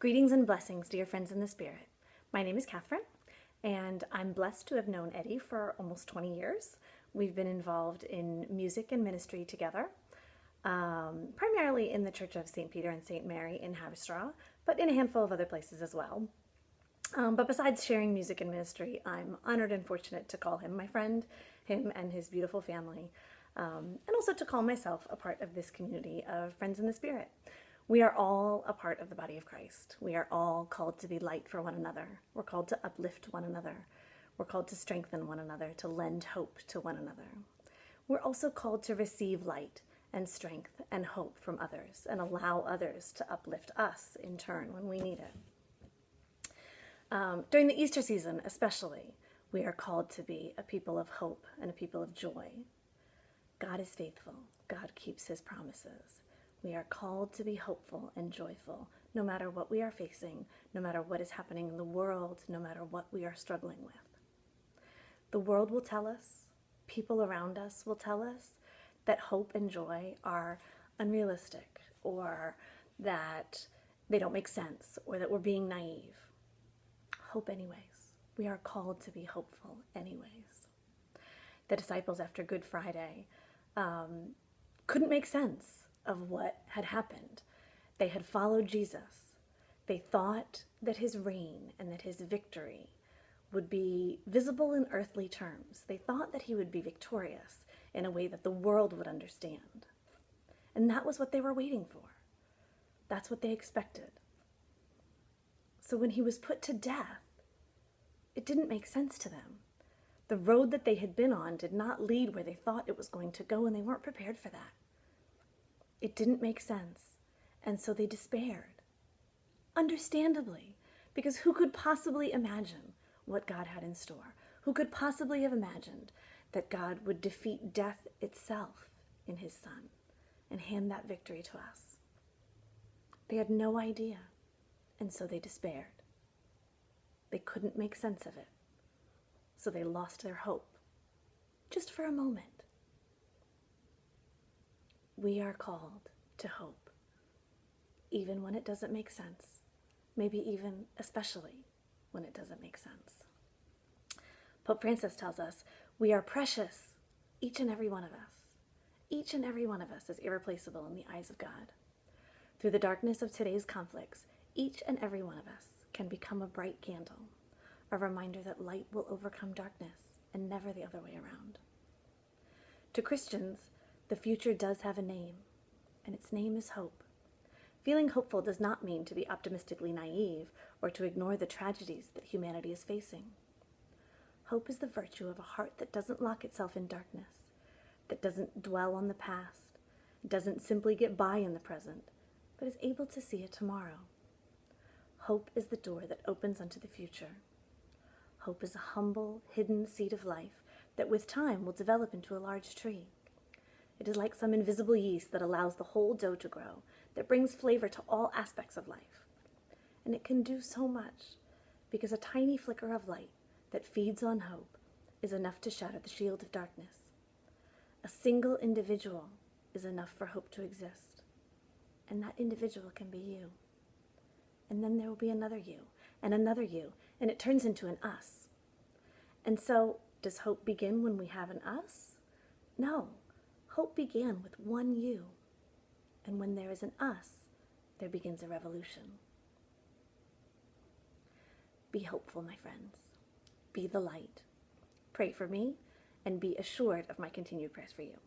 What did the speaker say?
Greetings and blessings, dear friends in the Spirit. My name is Catherine, and I'm blessed to have known Eddie for almost 20 years. We've been involved in music and ministry together, primarily in the Church of St. Peter and St. Mary in Haverstraw, but in a handful of other places as well. But besides sharing music and ministry, I'm honored and fortunate to call him my friend, him and his beautiful family, and also to call myself a part of this community of friends in the Spirit. We are all a part of the body of Christ. We are all called to be light for one another. We're called to uplift one another. We're called to strengthen one another, to lend hope to one another. We're also called to receive light and strength and hope from others and allow others to uplift us in turn when we need it. During the Easter season especially, we are called to be a people of hope and a people of joy. God is faithful. God keeps his promises. We are called to be hopeful and joyful, no matter what we are facing, no matter what is happening in the world, no matter what we are struggling with. The world will tell us, people around us will tell us that hope and joy are unrealistic, or that they don't make sense, or that we're being naive. Hope anyways. We are called to be hopeful anyways. The disciples after Good Friday couldn't make sense of what had happened. They had followed Jesus. They thought that his reign and that his victory would be visible in earthly terms. They thought that he would be victorious in a way that the world would understand. And that was what they were waiting for. That's what they expected. So when he was put to death, it didn't make sense to them. The road that they had been on did not lead where they thought it was going to go, and they weren't prepared for that. It didn't make sense, and so they despaired. Understandably, because who could possibly imagine what God had in store? Who could possibly have imagined that God would defeat death itself in his Son and hand that victory to us? They had no idea, and so they despaired. They couldn't make sense of it, so they lost their hope, just for a moment. We are called to hope, even when it doesn't make sense, maybe even especially when it doesn't make sense. Pope Francis tells us we are precious, each and every one of us. Each and every one of us is irreplaceable in the eyes of God. Through the darkness of today's conflicts, each and every one of us can become a bright candle, a reminder that light will overcome darkness and never the other way around. To Christians, the future does have a name, and its name is hope. Feeling hopeful does not mean to be optimistically naive or to ignore the tragedies that humanity is facing. Hope is the virtue of a heart that doesn't lock itself in darkness, that doesn't dwell on the past, doesn't simply get by in the present, but is able to see a tomorrow. Hope is the door that opens onto the future. Hope is a humble, hidden seed of life that with time will develop into a large tree. It is like some invisible yeast that allows the whole dough to grow, that brings flavor to all aspects of life. And it can do so much, because a tiny flicker of light that feeds on hope is enough to shatter the shield of darkness. A single individual is enough for hope to exist, and that individual can be you. And then there will be another you, and it turns into an us. And so, does hope begin when we have an us? No. Hope began with one you, and when there is an us, there begins a revolution. Be hopeful, my friends. Be the light. Pray for me, and be assured of my continued prayers for you.